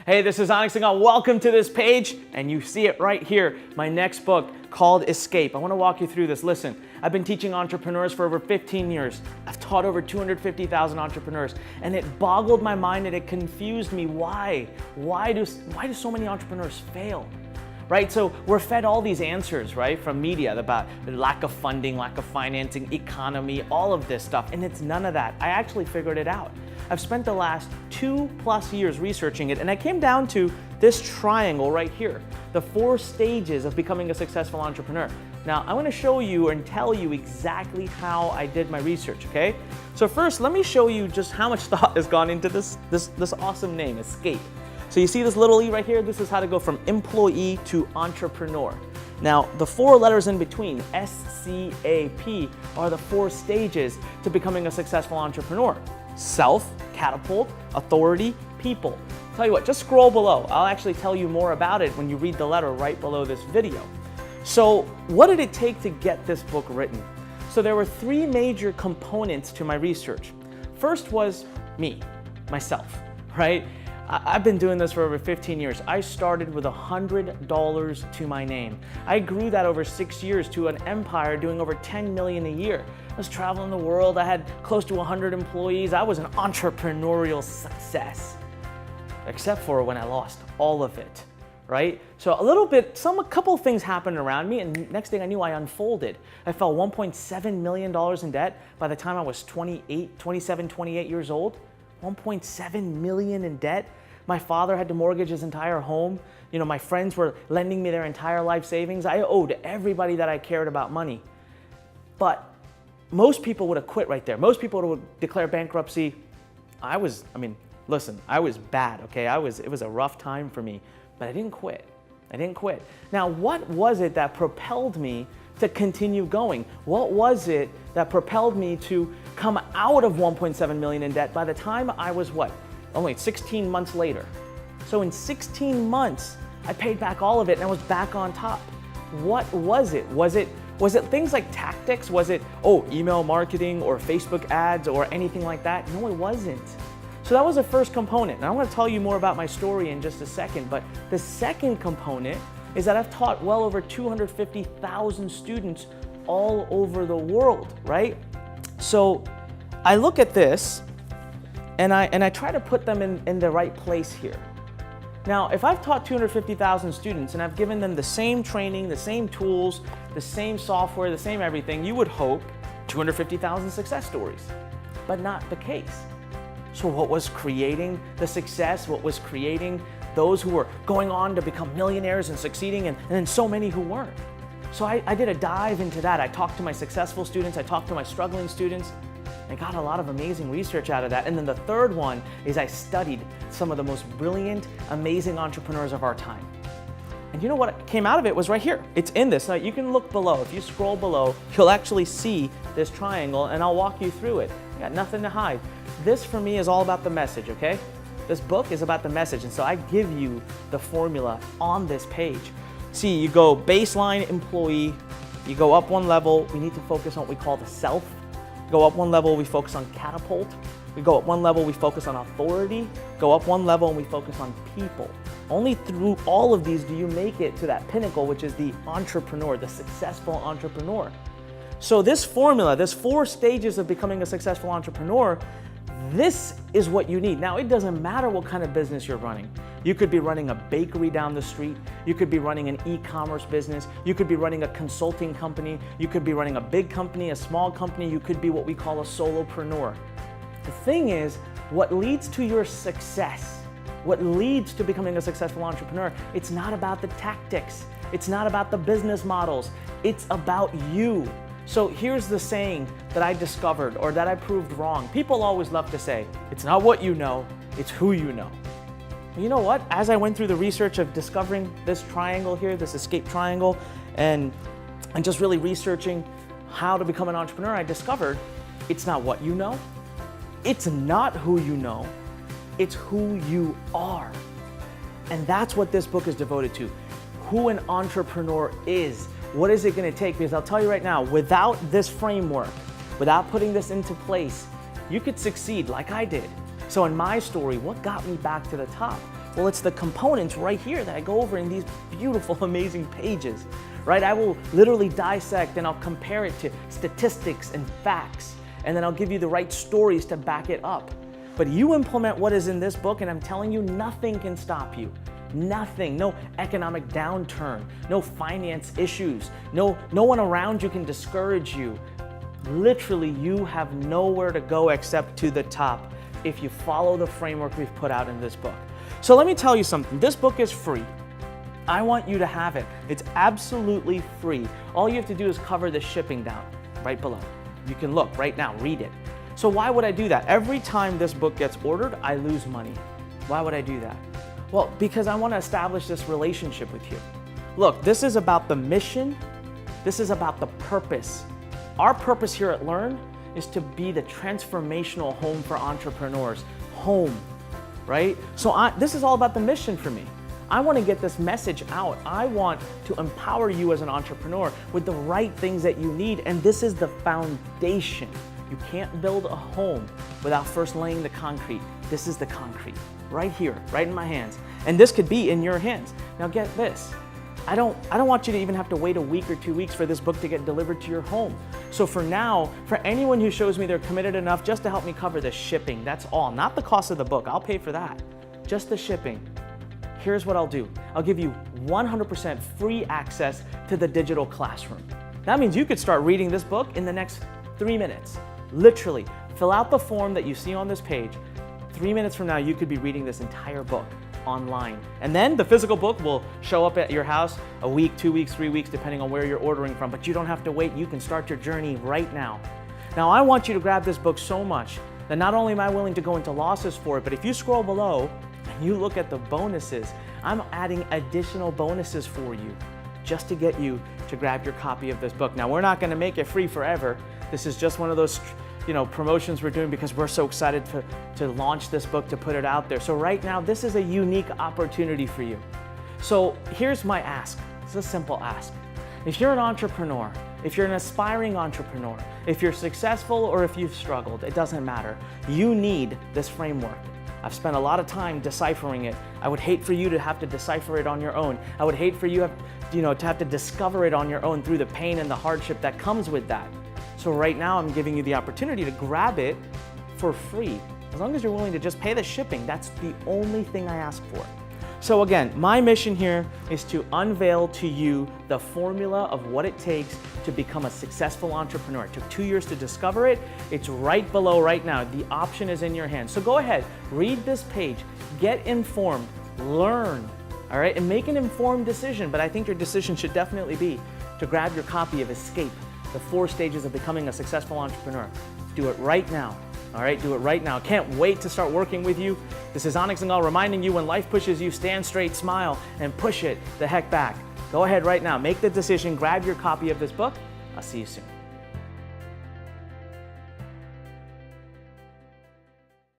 Hey, this is Anik Singal. Welcome to this page, and you see it right here, my next book called eSCAPE. I want to walk you through this. Listen, I've been teaching entrepreneurs for over 15 years. I've taught over 250,000 entrepreneurs, and it boggled my mind and it confused me. Why? Why do so many entrepreneurs fail? Right? So we're fed all these answers, right, from media about the lack of funding, lack of financing, economy, all of this stuff, and it's none of that. I actually figured it out. I've spent the last 2+ years researching it, and I came down to this triangle right here, the 4 stages of becoming a successful entrepreneur. Now, I want to show you and tell you exactly how I did my research, okay? So first, let me show you just how much thought has gone into this awesome name, eSCAPE. So you see this little E right here? This is how to go from employee to entrepreneur. Now, the 4 letters in between, SCAP, are the 4 stages to becoming a successful entrepreneur. Self, catapult, authority, people. Tell you what, just scroll below. I'll actually tell you more about it when you read the letter right below this video. So what did it take to get this book written? So there were 3 major components to my research. First was me, myself, right? I've been doing this for over 15 years. I started with $100 to my name. I grew that over 6 years to an empire doing over 10 million a year. I was traveling the world. I had close to 100 employees. I was an entrepreneurial success, except for when I lost all of it, right? So a couple of things happened around me, and next thing I knew, I unfolded. I fell $1.7 million in debt by the time I was 27, 28 years old. 1.7 million in debt. My father had to mortgage his entire home. You know, my friends were lending me their entire life savings. I owed everybody that I cared about money. But most people would have quit right there. Most people would declare bankruptcy. I was bad, okay? It was a rough time for me, but I didn't quit. Now, what was it that propelled me to continue going? What was it that propelled me to come out of 1.7 million in debt by the time I was only 16 months later? So in 16 months, I paid back all of it and I was back on top. What was it? Was it things like tactics? Was it, email marketing or Facebook ads or anything like that? No, it wasn't. So that was the first component. And I want to tell you more about my story in just a second, but the second component is that I've taught well over 250,000 students all over the world, right? So I look at this and I try to put them in the right place here. Now, if I've taught 250,000 students and I've given them the same training, the same tools, the same software, the same everything, you would hope 250,000 success stories, but not the case. So what was creating the success? What was creating those who were going on to become millionaires and succeeding, and then so many who weren't? So I did a dive into that. I talked to my successful students, I talked to my struggling students, and got a lot of amazing research out of that. And then the third one is I studied some of the most brilliant, amazing entrepreneurs of our time. And you know what came out of it was right here. It's in this. Now you can look below. If you scroll below, you'll actually see this triangle, and I'll walk you through it. I got nothing to hide. This for me is all about the message, okay? This book is about the message, and so I give you the formula on this page. See, you go baseline employee, you go up one level, we need to focus on what we call the self. Go up one level, we focus on catapult. We go up one level, we focus on authority. Go up one level and we focus on people. Only through all of these do you make it to that pinnacle, which is the entrepreneur, the successful entrepreneur. So this formula, this 4 stages of becoming a successful entrepreneur, this is what you need. Now, it doesn't matter what kind of business you're running. You could be running a bakery down the street. You could be running an e-commerce business. You could be running a consulting company. You could be running a big company, a small company. You could be what we call a solopreneur. The thing is, what leads to your success, what leads to becoming a successful entrepreneur, it's not about the tactics. It's not about the business models. It's about you. So here's the saying that I discovered or that I proved wrong. People always love to say, it's not what you know, it's who you know. You know what? As I went through the research of discovering this triangle here, this eSCAPE triangle, and just really researching how to become an entrepreneur, I discovered it's not what you know, it's not who you know, it's who you are. And that's what this book is devoted to, who an entrepreneur is. What is it going to take? Because I'll tell you right now, without this framework, without putting this into place, you could succeed like I did. So in my story, what got me back to the top? Well, it's the components right here that I go over in these beautiful, amazing pages, right? I will literally dissect and I'll compare it to statistics and facts, and then I'll give you the right stories to back it up. But you implement what is in this book, and I'm telling you, nothing can stop you. Nothing, no economic downturn, no finance issues, no one around you can discourage you. Literally, you have nowhere to go except to the top if you follow the framework we've put out in this book. So let me tell you something, this book is free. I want you to have it. It's absolutely free. All you have to do is cover the shipping down right below. You can look right now, read it. So why would I do that? Every time this book gets ordered, I lose money. Why would I do that? Well, because I want to establish this relationship with you. Look, this is about the mission. This is about the purpose. Our purpose here at Learn is to be the transformational home for entrepreneurs. Home, right? So this is all about the mission for me. I want to get this message out. I want to empower you as an entrepreneur with the right things that you need, and this is the foundation. You can't build a home without first laying the concrete. This is the concrete, right here, right in my hands. And this could be in your hands. Now get this. I don't want you to even have to wait a week or 2 weeks for this book to get delivered to your home. So for now, for anyone who shows me they're committed enough just to help me cover the shipping, that's all, not the cost of the book, I'll pay for that, just the shipping. Here's what I'll do. I'll give you 100% free access to the digital classroom. That means you could start reading this book in the next 3 minutes. Literally, fill out the form that you see on this page. 3 minutes from now, you could be reading this entire book online. And then the physical book will show up at your house a week, 2 weeks, 3 weeks, depending on where you're ordering from. But you don't have to wait. You can start your journey right now. Now, I want you to grab this book so much that not only am I willing to go into losses for it, but if you scroll below and you look at the bonuses, I'm adding additional bonuses for you just to get you to grab your copy of this book. Now, we're not going to make it free forever. This is just one of those promotions we're doing because we're so excited to launch this book, to put it out there. So right now, this is a unique opportunity for you. So here's my ask. It's a simple ask. If you're an entrepreneur, if you're an aspiring entrepreneur, if you're successful or if you've struggled, it doesn't matter. You need this framework. I've spent a lot of time deciphering it. I would hate for you to have to decipher it on your own. I would hate for you to have to discover it on your own through the pain and the hardship that comes with that. So right now, I'm giving you the opportunity to grab it for free. As long as you're willing to just pay the shipping, that's the only thing I ask for. So again, my mission here is to unveil to you the formula of what it takes to become a successful entrepreneur. It took 2 years to discover it. It's right below right now. The option is in your hands. So go ahead, read this page, get informed, learn, all right, and make an informed decision. But I think your decision should definitely be to grab your copy of eSCAPE, the 4 stages of becoming a successful entrepreneur. Do it right now. All right, do it right now. Can't wait to start working with you. This is Anik Singal reminding you, when life pushes you, stand straight, smile, and push it the heck back. Go ahead right now, make the decision, grab your copy of this book. I'll see you soon.